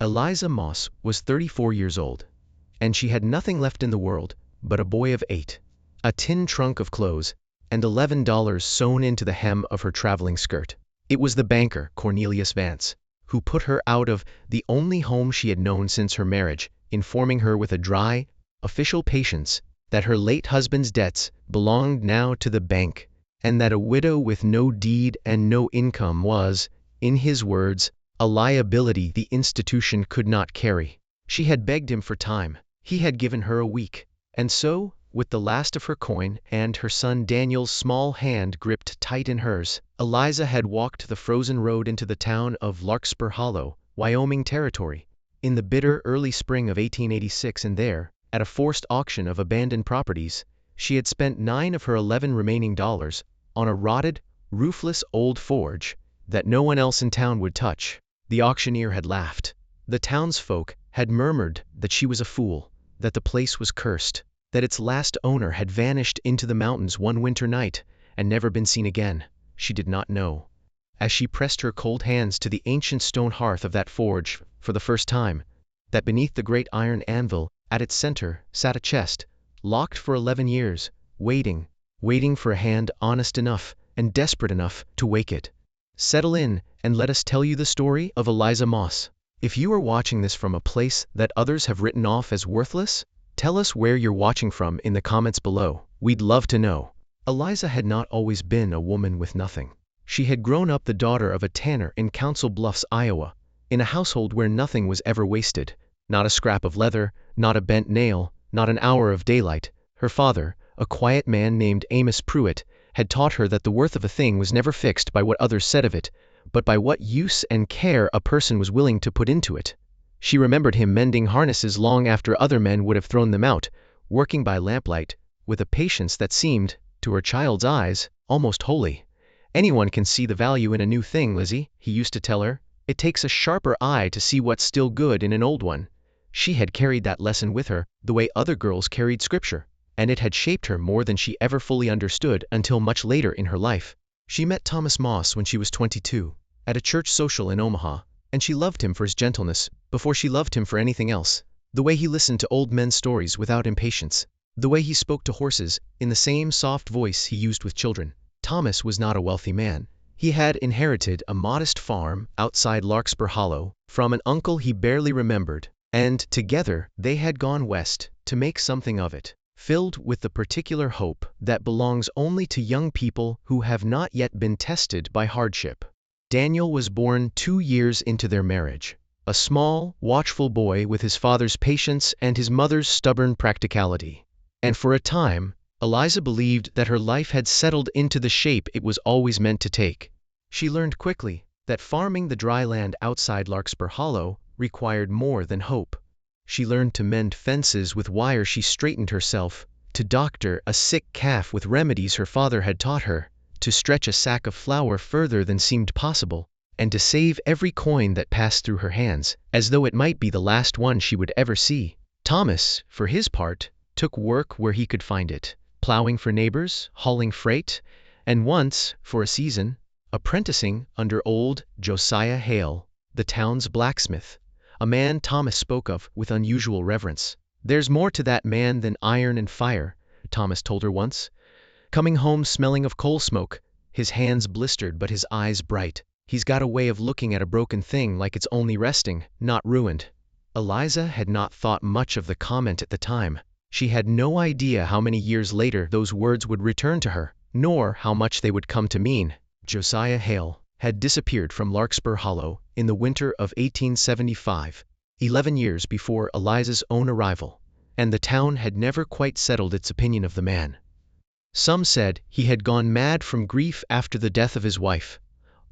Eliza Moss was 34 years old, and she had nothing left in the world but a boy of 8, a tin trunk of clothes, and $11 sewn into the hem of her traveling skirt. It was the banker, Cornelius Vance, who put her out of the only home she had known since her marriage, informing her with a dry, official patience that her late husband's debts belonged now to the bank, and that a widow with no deed and no income was, in his words, a liability the institution could not carry. She had begged him for time. He had given her a week. And so, with the last of her coin and her son Daniel's small hand gripped tight in hers, Eliza had walked the frozen road into the town of Larkspur Hollow, Wyoming Territory, in the bitter early spring of 1886, and there, at a forced auction of abandoned properties, she had spent 9 of her 11 remaining dollars on a rotted, roofless old forge that no one else in town would touch. The auctioneer had laughed. The townsfolk had murmured that she was a fool, that the place was cursed, that its last owner had vanished into the mountains one winter night and never been seen again. She did not know, as she pressed her cold hands to the ancient stone hearth of that forge for the first time, that beneath the great iron anvil at its center sat a chest, locked for 11 years, waiting for a hand honest enough and desperate enough to wake it. Settle in and let us tell you the story of Eliza Moss. If you are watching this from a place that others have written off as worthless, tell us where you're watching from in the comments below. We'd love to know. Eliza had not always been a woman with nothing. She had grown up the daughter of a tanner in Council Bluffs, Iowa, in a household where nothing was ever wasted. Not a scrap of leather, not a bent nail, not an hour of daylight. Her father, a quiet man named Amos Pruitt, had taught her that the worth of a thing was never fixed by what others said of it, but by what use and care a person was willing to put into it. She remembered him mending harnesses long after other men would have thrown them out, working by lamplight, with a patience that seemed, to her child's eyes, almost holy. "Anyone can see the value in a new thing, Lizzie," he used to tell her. "It takes a sharper eye to see what's still good in an old one." She had carried that lesson with her, the way other girls carried scripture, and it had shaped her more than she ever fully understood until much later in her life. She met Thomas Moss when she was 22, at a church social in Omaha, and she loved him for his gentleness before she loved him for anything else. The way he listened to old men's stories without impatience, the way he spoke to horses in the same soft voice he used with children. Thomas was not a wealthy man. He had inherited a modest farm outside Larkspur Hollow from an uncle he barely remembered, and together they had gone west to make something of it, filled with the particular hope that belongs only to young people who have not yet been tested by hardship. Daniel was born 2 years into their marriage, a small, watchful boy with his father's patience and his mother's stubborn practicality. And for a time, Eliza believed that her life had settled into the shape it was always meant to take. She learned quickly that farming the dry land outside Larkspur Hollow required more than hope. She learned to mend fences with wire she straightened herself, to doctor a sick calf with remedies her father had taught her, to stretch a sack of flour further than seemed possible, and to save every coin that passed through her hands, as though it might be the last one she would ever see. Thomas, for his part, took work where he could find it, plowing for neighbors, hauling freight, and once, for a season, apprenticing under old Josiah Hale, the town's blacksmith, a man Thomas spoke of with unusual reverence. "There's more to that man than iron and fire," Thomas told her once. Coming home smelling of coal smoke, his hands blistered but his eyes bright, he's got a way of looking at a broken thing like it's only resting, not ruined. Eliza had not thought much of the comment at the time. She had no idea how many years later those words would return to her, nor how much they would come to mean. Josiah Hale had disappeared from Larkspur Hollow in the winter of 1875, 11 years before Eliza's own arrival, and the town had never quite settled its opinion of the man. Some said he had gone mad from grief after the death of his wife.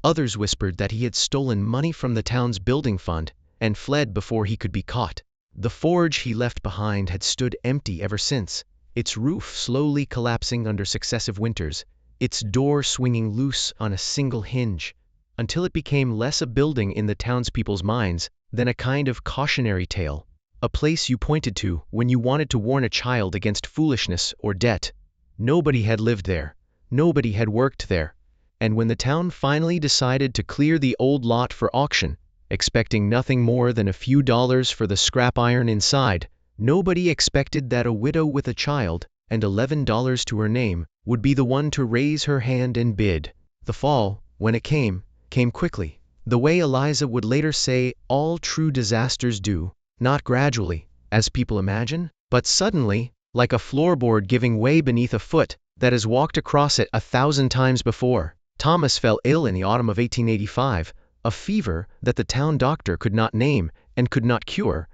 Others whispered that he had stolen money from the town's building fund and fled before he could be caught. The forge he left behind had stood empty ever since, its roof slowly collapsing under successive winters, its door swinging loose on a single hinge, until it became less a building in the townspeople's minds than a kind of cautionary tale, a place you pointed to when you wanted to warn a child against foolishness or debt. Nobody had lived there, nobody had worked there, and when the town finally decided to clear the old lot for auction, expecting nothing more than a few dollars for the scrap iron inside. Nobody expected that a widow with a child, and $11 to her name, would be the one to raise her hand and bid. The fall, when it came quickly. The way Eliza would later say all true disasters do, not gradually, as people imagine, but suddenly, like a floorboard giving way beneath a foot that has walked across it 1,000 times before. Thomas fell ill in the autumn of 1885, a fever that the town doctor could not name and could not cure,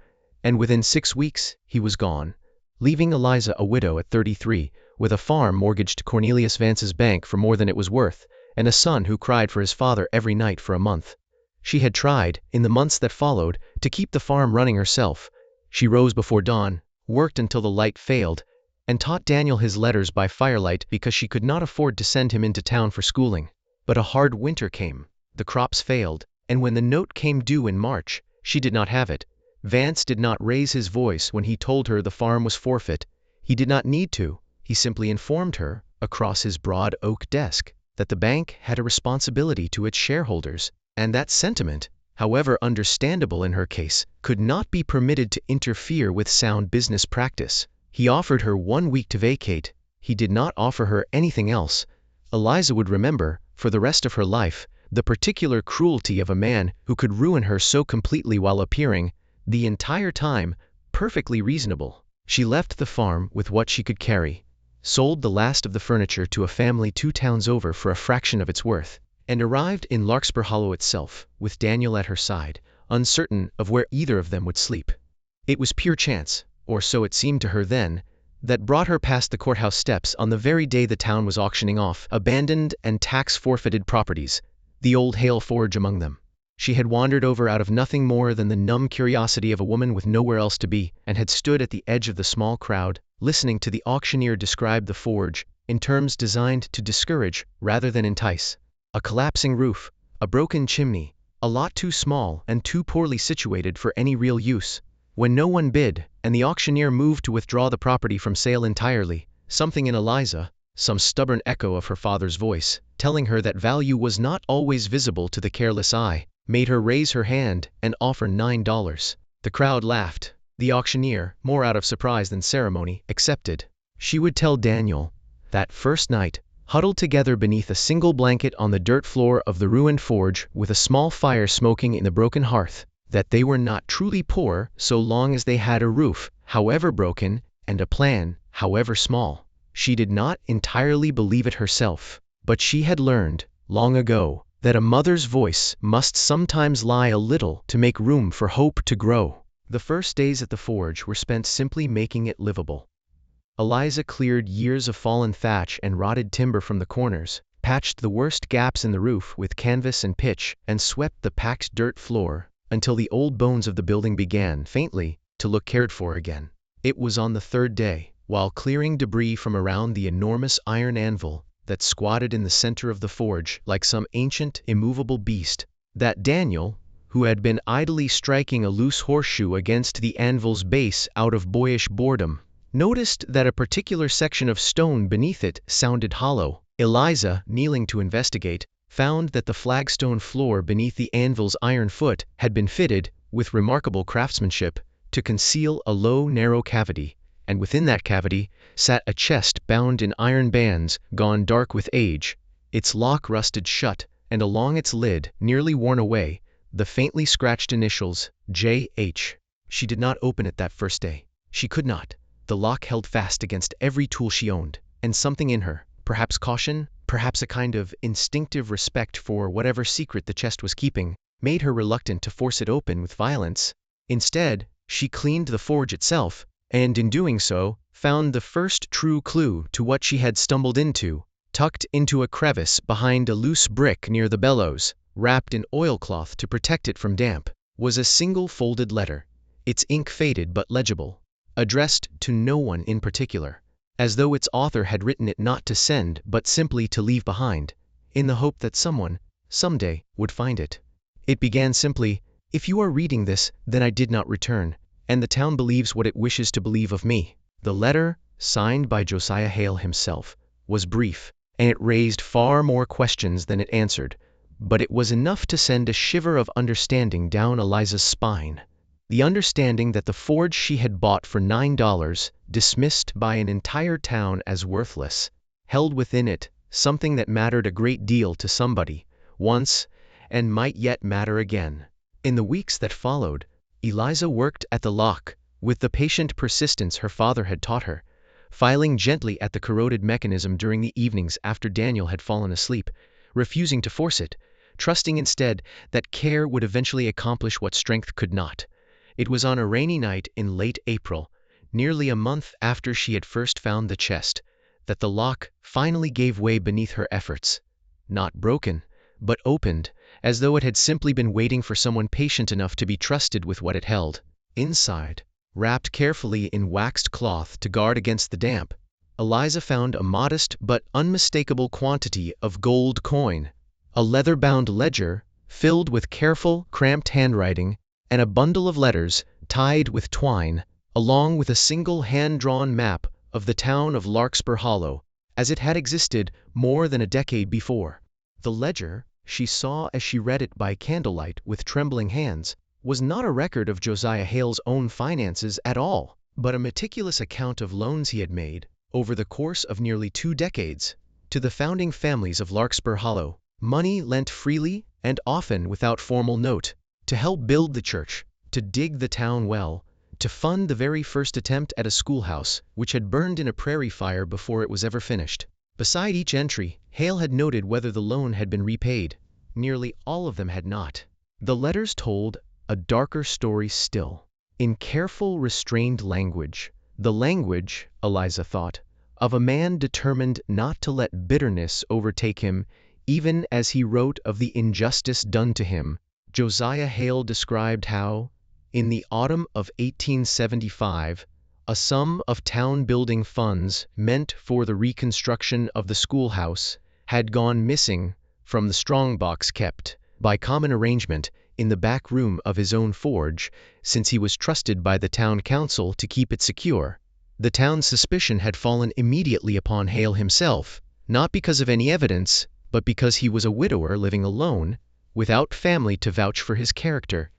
and within 6 weeks he was gone, leaving Eliza a widow at 33, with a farm mortgaged to Cornelius Vance's bank for more than it was worth, and a son who cried for his father every night for a month. She had tried, in the months that followed, to keep the farm running herself. She rose before dawn, worked until the light failed, and taught Daniel his letters by firelight because she could not afford to send him into town for schooling. But a hard winter came, the crops failed, and when the note came due in March, she did not have it. Vance did not raise his voice when he told her the farm was forfeit. He did not need to. He simply informed her, across his broad oak desk, that the bank had a responsibility to its shareholders, and that sentiment, however understandable in her case, could not be permitted to interfere with sound business practice. He offered her 1 week to vacate. He did not offer her anything else. Eliza would remember, for the rest of her life, the particular cruelty of a man who could ruin her so completely while appearing, the entire time, perfectly reasonable. She left the farm with what she could carry, sold the last of the furniture to a family 2 towns over for a fraction of its worth, and arrived in Larkspur Hollow itself, with Daniel at her side, uncertain of where either of them would sleep. It was pure chance, or so it seemed to her then, that brought her past the courthouse steps on the very day the town was auctioning off abandoned and tax-forfeited properties, the old Hale Forge among them. She had wandered over out of nothing more than the numb curiosity of a woman with nowhere else to be, and had stood at the edge of the small crowd, listening to the auctioneer describe the forge, in terms designed to discourage rather than entice. A collapsing roof, a broken chimney, a lot too small and too poorly situated for any real use. When no one bid, and the auctioneer moved to withdraw the property from sale entirely, something in Eliza, some stubborn echo of her father's voice, telling her that value was not always visible to the careless eye, made her raise her hand and offer $9. The crowd laughed. The auctioneer, more out of surprise than ceremony, accepted. She would tell Daniel, that first night, huddled together beneath a single blanket on the dirt floor of the ruined forge with a small fire smoking in the broken hearth, that they were not truly poor so long as they had a roof, however broken, and a plan, however small. She did not entirely believe it herself, but she had learned, long ago, that a mother's voice must sometimes lie a little to make room for hope to grow. The first days at the forge were spent simply making it livable. Eliza cleared years of fallen thatch and rotted timber from the corners, patched the worst gaps in the roof with canvas and pitch, and swept the packed dirt floor, until the old bones of the building began, faintly, to look cared for again. It was on the 3rd day, while clearing debris from around the enormous iron anvil that squatted in the center of the forge like some ancient, immovable beast, that Daniel, who had been idly striking a loose horseshoe against the anvil's base out of boyish boredom, noticed that a particular section of stone beneath it sounded hollow. Eliza, kneeling to investigate, found that the flagstone floor beneath the anvil's iron foot had been fitted, with remarkable craftsmanship, to conceal a low, narrow cavity, and within that cavity sat a chest bound in iron bands, gone dark with age, its lock rusted shut, and along its lid, nearly worn away, the faintly scratched initials, J.H. She did not open it that first day. She could not. The lock held fast against every tool she owned, and something in her, perhaps caution, perhaps a kind of instinctive respect for whatever secret the chest was keeping, made her reluctant to force it open with violence. Instead, she cleaned the forge itself, and in doing so, found the first true clue to what she had stumbled into. Tucked into a crevice behind a loose brick near the bellows, wrapped in oilcloth to protect it from damp, was a single folded letter, its ink faded but legible, addressed to no one in particular, as though its author had written it not to send but simply to leave behind, in the hope that someone, someday, would find it. It began simply, "If you are reading this, then I did not return, and the town believes what it wishes to believe of me." The letter, signed by Josiah Hale himself, was brief, and it raised far more questions than it answered, but it was enough to send a shiver of understanding down Eliza's spine. The understanding that the forge she had bought for $9, dismissed by an entire town as worthless, held within it something that mattered a great deal to somebody, once, and might yet matter again. In the weeks that followed, Eliza worked at the lock with the patient persistence her father had taught her, filing gently at the corroded mechanism during the evenings after Daniel had fallen asleep, refusing to force it, trusting instead that care would eventually accomplish what strength could not. It was on a rainy night in late April, nearly a month after she had first found the chest, that the lock finally gave way beneath her efforts. Not broken, but opened, as though it had simply been waiting for someone patient enough to be trusted with what it held. Inside, wrapped carefully in waxed cloth to guard against the damp, Eliza found a modest but unmistakable quantity of gold coin, a leather-bound ledger filled with careful, cramped handwriting, and a bundle of letters tied with twine, along with a single hand-drawn map of the town of Larkspur Hollow, as it had existed more than a decade before. The ledger, she saw as she read it by candlelight with trembling hands, was not a record of Josiah Hale's own finances at all, but a meticulous account of loans he had made, over the course of nearly 2 decades, to the founding families of Larkspur Hollow, money lent freely and often without formal note, to help build the church, to dig the town well, to fund the very first attempt at a schoolhouse, which had burned in a prairie fire before it was ever finished. Beside each entry, Hale had noted whether the loan had been repaid. Nearly all of them had not. The letters told a darker story still, in careful, restrained language. The language, Eliza thought, of a man determined not to let bitterness overtake him, even as he wrote of the injustice done to him. Josiah Hale described how, in the autumn of 1875, a sum of town-building funds meant for the reconstruction of the schoolhouse had gone missing from the strongbox kept, by common arrangement, in the back room of his own forge, since he was trusted by the town council to keep it secure. The town's suspicion had fallen immediately upon Hale himself, not because of any evidence, but because he was a widower living alone, without family to vouch for his character,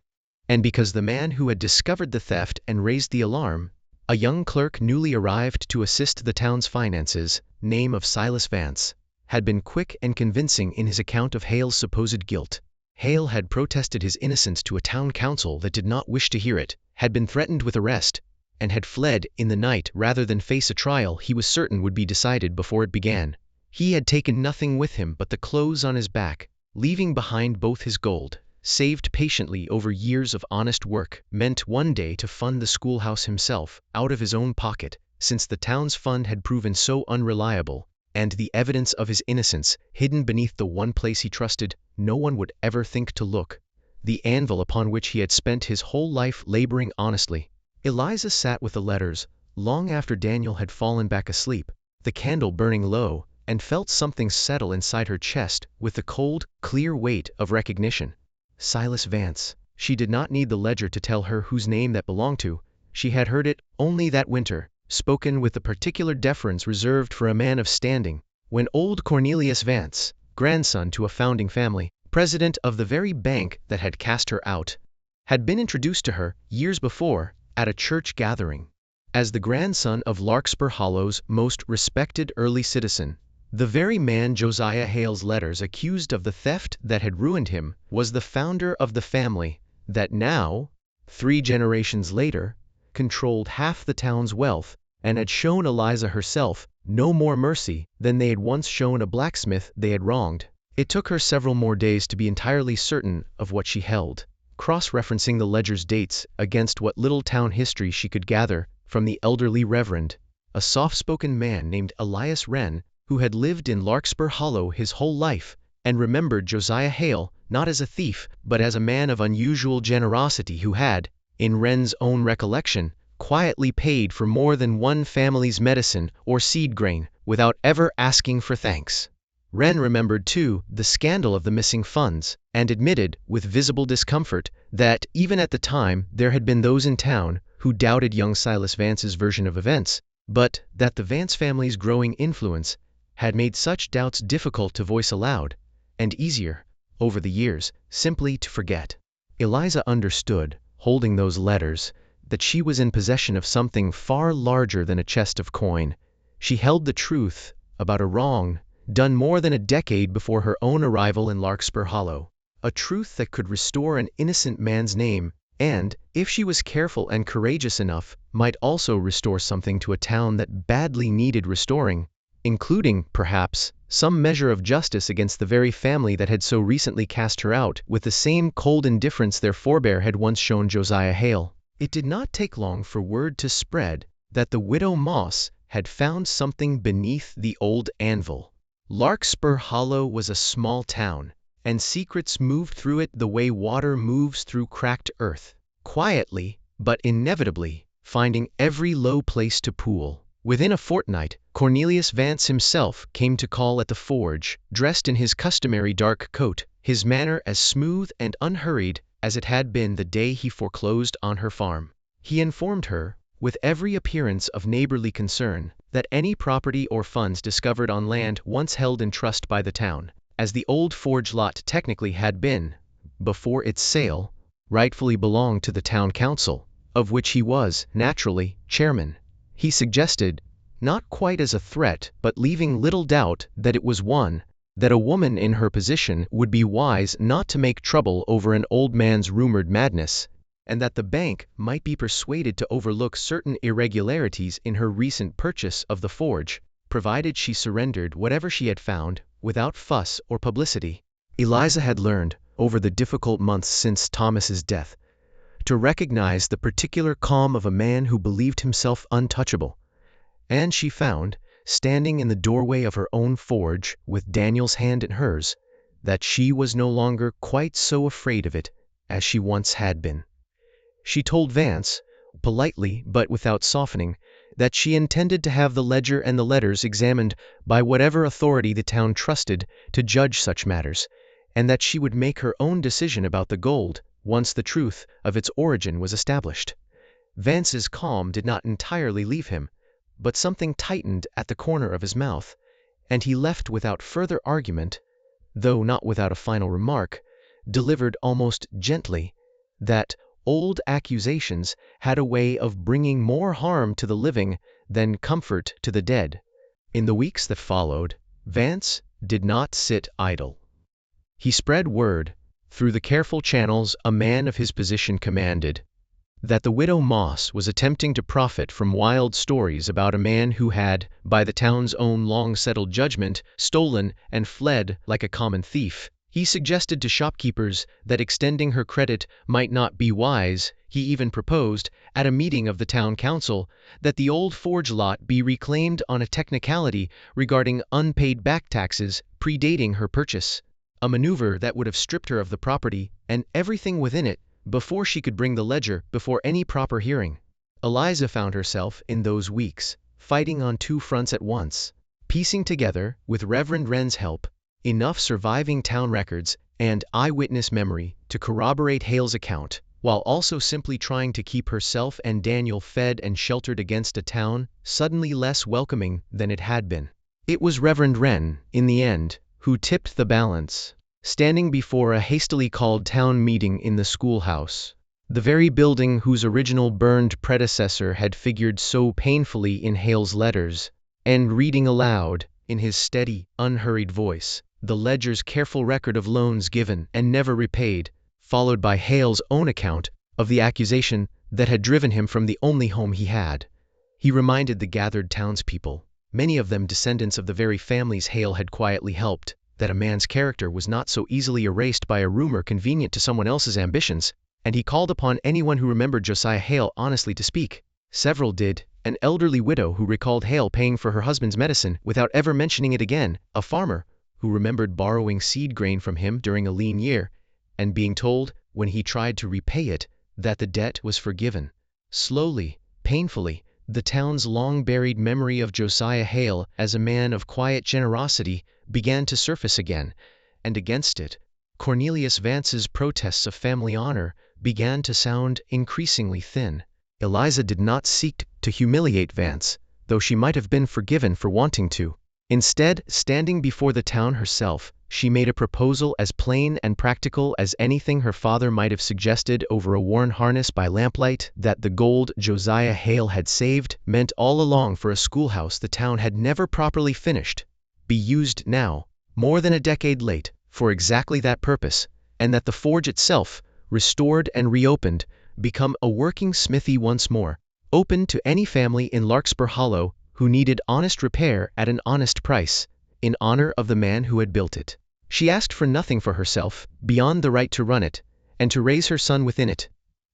and because the man who had discovered the theft and raised the alarm, a young clerk newly arrived to assist the town's finances, name of Silas Vance, had been quick and convincing in his account of Hale's supposed guilt. Hale had protested his innocence to a town council that did not wish to hear it, had been threatened with arrest, and had fled in the night rather than face a trial he was certain would be decided before it began. He had taken nothing with him but the clothes on his back, leaving behind both his gold, saved patiently over years of honest work, meant one day to fund the schoolhouse himself, out of his own pocket, since the town's fund had proven so unreliable, and the evidence of his innocence hidden beneath the one place he trusted no one would ever think to look, the anvil upon which he had spent his whole life laboring honestly. Eliza sat with the letters, long after Daniel had fallen back asleep, the candle burning low, and felt something settle inside her chest with the cold, clear weight of recognition. Silas Vance. She did not need the ledger to tell her whose name that belonged to. She had heard it only that winter, spoken with the particular deference reserved for a man of standing, when old Cornelius Vance, grandson to a founding family, president of the very bank that had cast her out, had been introduced to her, years before, at a church gathering, as the grandson of Larkspur Hollow's most respected early citizen. The very man Josiah Hale's letters accused of the theft that had ruined him was the founder of the family that now, 3 generations later, controlled half the town's wealth and had shown Eliza herself no more mercy than they had once shown a blacksmith they had wronged. It took her several more days to be entirely certain of what she held, cross-referencing the ledger's dates against what little town history she could gather from the elderly reverend, a soft-spoken man named Elias Wren, who had lived in Larkspur Hollow his whole life, and remembered Josiah Hale not as a thief but as a man of unusual generosity who had, in Wren's own recollection, quietly paid for more than one family's medicine or seed grain without ever asking for thanks. Wren remembered, too, the scandal of the missing funds, and admitted, with visible discomfort, that, even at the time, there had been those in town who doubted young Silas Vance's version of events, but that the Vance family's growing influence had made such doubts difficult to voice aloud, and easier, over the years, simply to forget. Eliza understood, holding those letters, that she was in possession of something far larger than a chest of coin. She held the truth about a wrong done more than a decade before her own arrival in Larkspur Hollow, a truth that could restore an innocent man's name, and, if she was careful and courageous enough, might also restore something to a town that badly needed restoring, including, perhaps, some measure of justice against the very family that had so recently cast her out with the same cold indifference their forebear had once shown Josiah Hale. It did not take long for word to spread that the widow Moss had found something beneath the old anvil. Larkspur Hollow was a small town, and secrets moved through it the way water moves through cracked earth, quietly, but inevitably, finding every low place to pool. Within a fortnight, Cornelius Vance himself came to call at the forge, dressed in his customary dark coat, his manner as smooth and unhurried as it had been the day he foreclosed on her farm. He informed her, with every appearance of neighborly concern, that any property or funds discovered on land once held in trust by the town, as the OldForge lot technically had been, before its sale, rightfully belonged to the town council, of which he was, naturally, chairman. He suggested, not quite as a threat but leaving little doubt that it was one, that a woman in her position would be wise not to make trouble over an old man's rumored madness, and that the bank might be persuaded to overlook certain irregularities in her recent purchase of the forge, provided she surrendered whatever she had found, without fuss or publicity. Eliza had learned, over the difficult months since Thomas's death, to recognize the particular calm of a man who believed himself untouchable, and she found, standing in the doorway of her own forge with Daniel's hand in hers, that she was no longer quite so afraid of it as she once had been. She told Vance, politely but without softening, that she intended to have the ledger and the letters examined by whatever authority the town trusted to judge such matters, and that she would make her own decision about the gold once the truth of its origin was established. Vance's calm did not entirely leave him, but something tightened at the corner of his mouth, and he left without further argument, though not without a final remark, delivered almost gently, that old accusations had a way of bringing more harm to the living than comfort to the dead. In the weeks that followed, Vance did not sit idle. He spread word, through the careful channels a man of his position commanded, that the widow Moss was attempting to profit from wild stories about a man who had, by the town's own long-settled judgment, stolen and fled like a common thief. He suggested to shopkeepers that extending her credit might not be wise. He even proposed, at a meeting of the town council, that the OldForge lot be reclaimed on a technicality regarding unpaid back taxes predating her purchase, a maneuver that would have stripped her of the property and everything within it before she could bring the ledger before any proper hearing. Eliza found herself, in those weeks, fighting on two fronts at once, piecing together, with Reverend Wren's help, enough surviving town records and eyewitness memory to corroborate Hale's account, while also simply trying to keep herself and Daniel fed and sheltered against a town suddenly less welcoming than it had been. It was Reverend Wren, in the end, who tipped the balance, standing before a hastily called town meeting in the schoolhouse, the very building whose original burned predecessor had figured so painfully in Hale's letters, and reading aloud, in his steady, unhurried voice, the ledger's careful record of loans given and never repaid, followed by Hale's own account of the accusation that had driven him from the only home he had. He reminded the gathered townspeople, many of them descendants of the very families Hale had quietly helped, that a man's character was not so easily erased by a rumor convenient to someone else's ambitions, and he called upon anyone who remembered Josiah Hale honestly to speak. Several did, an elderly widow who recalled Hale paying for her husband's medicine without ever mentioning it again, a farmer who remembered borrowing seed grain from him during a lean year, and being told, when he tried to repay it, that the debt was forgiven. Slowly, painfully, the town's long-buried memory of Josiah Hale as a man of quiet generosity began to surface again, and against it, Cornelius Vance's protests of family honor began to sound increasingly thin. Eliza did not seek to humiliate Vance, though she might have been forgiven for wanting to. Instead, standing before the town herself, she made a proposal as plain and practical as anything her father might have suggested over a worn harness by lamplight. That the gold Josiah Hale had saved meant all along for a schoolhouse the town had never properly finished, be used now, more than a decade late, for exactly that purpose, and that the forge itself, restored and reopened, become a working smithy once more, open to any family in Larkspur Hollow who needed honest repair at an honest price, in honor of the man who had built it. She asked for nothing for herself beyond the right to run it, and to raise her son within it,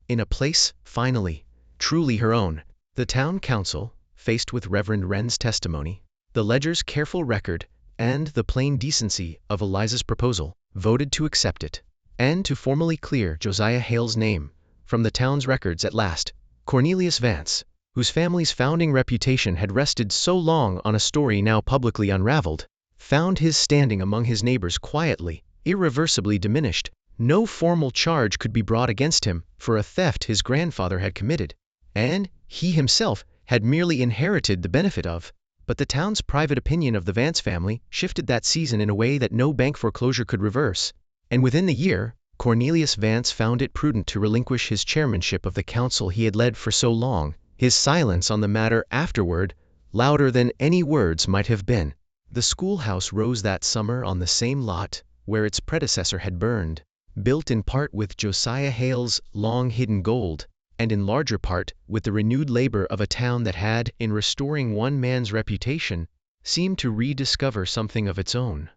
in a place, finally, truly her own. The town council, faced with Reverend Wren's testimony, the ledger's careful record, and the plain decency of Eliza's proposal, voted to accept it, and to formally clear Josiah Hale's name from the town's records at last. Cornelius Vance, whose family's founding reputation had rested so long on a story now publicly unraveled, found his standing among his neighbors quietly, irreversibly diminished. No formal charge could be brought against him for a theft his grandfather had committed, and he himself had merely inherited the benefit of. But the town's private opinion of the Vance family shifted that season in a way that no bank foreclosure could reverse, and within the year, Cornelius Vance found it prudent to relinquish his chairmanship of the council he had led for so long. His silence on the matter afterward, louder than any words might have been. The schoolhouse rose that summer on the same lot where its predecessor had burned, built in part with Josiah Hale's long-hidden gold, and in larger part with the renewed labor of a town that had, in restoring one man's reputation, seemed to rediscover something of its own.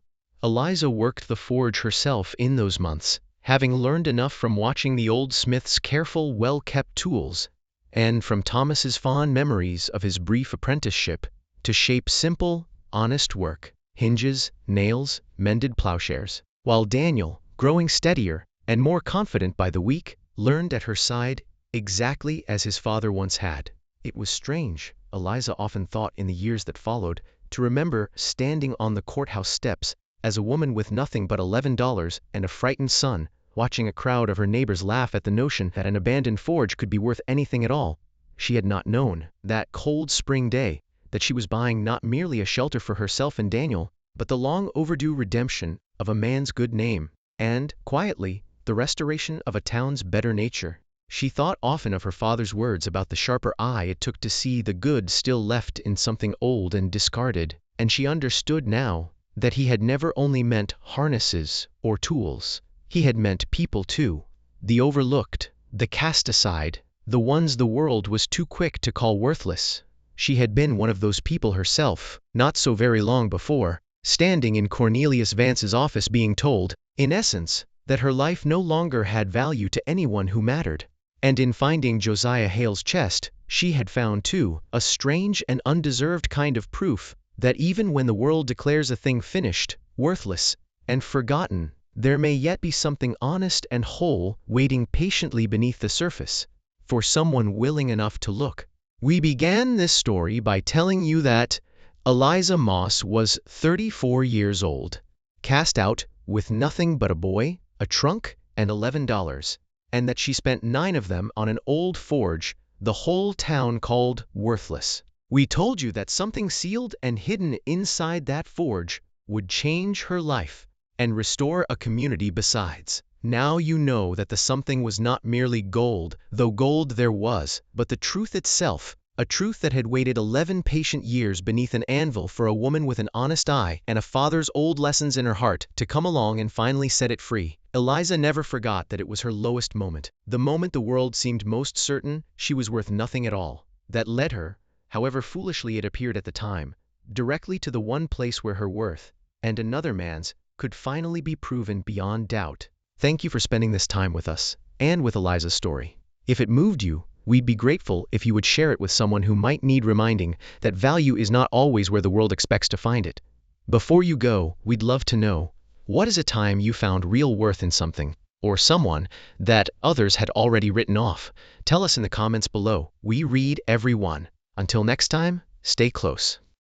Eliza worked the forge herself in those months, having learned enough from watching the old smith's careful, well-kept tools, and from Thomas's fond memories of his brief apprenticeship, to shape simple, honest work, hinges, nails, mended plowshares, while Daniel, growing steadier and more confident by the week, learned at her side exactly as his father once had. It was strange, Eliza often thought in the years that followed, to remember standing on the courthouse steps as a woman with nothing but $11 and a frightened son, watching a crowd of her neighbors laugh at the notion that an abandoned forge could be worth anything at all. She had not known, that cold spring day, that she was buying not merely a shelter for herself and Daniel, but the long-overdue redemption of a man's good name, and, quietly, the restoration of a town's better nature. She thought often of her father's words about the sharper eye it took to see the good still left in something old and discarded, and she understood now that he had never only meant harnesses or tools. He had meant people too, the overlooked, the cast aside, the ones the world was too quick to call worthless. She had been one of those people herself, not so very long before, standing in Cornelius Vance's office being told, in essence, that her life no longer had value to anyone who mattered. And in finding Josiah Hale's chest, she had found, too, a strange and undeserved kind of proof that even when the world declares a thing finished, worthless, and forgotten, there may yet be something honest and whole waiting patiently beneath the surface, for someone willing enough to look. We began this story by telling you that Eliza Moss was 34 years old, cast out with nothing but a boy, a trunk, and $11, and that she spent 9 of them on an old forge the whole town called worthless. We told you that something sealed and hidden inside that forge would change her life and restore a community besides. Now you know that the something was not merely gold, though gold there was, but the truth itself, a truth that had waited 11 patient years beneath an anvil for a woman with an honest eye and a father's old lessons in her heart to come along and finally set it free. Eliza never forgot that it was her lowest moment, the moment the world seemed most certain she was worth nothing at all, that led her, however foolishly it appeared at the time, directly to the one place where her worth, and another man's, could finally be proven beyond doubt. Thank you for spending this time with us, and with Eliza's story. If it moved you, we'd be grateful if you would share it with someone who might need reminding that value is not always where the world expects to find it. Before you go, we'd love to know, what is a time you found real worth in something, or someone, that others had already written off? Tell us in the comments below. We read every one. Until next time, stay close.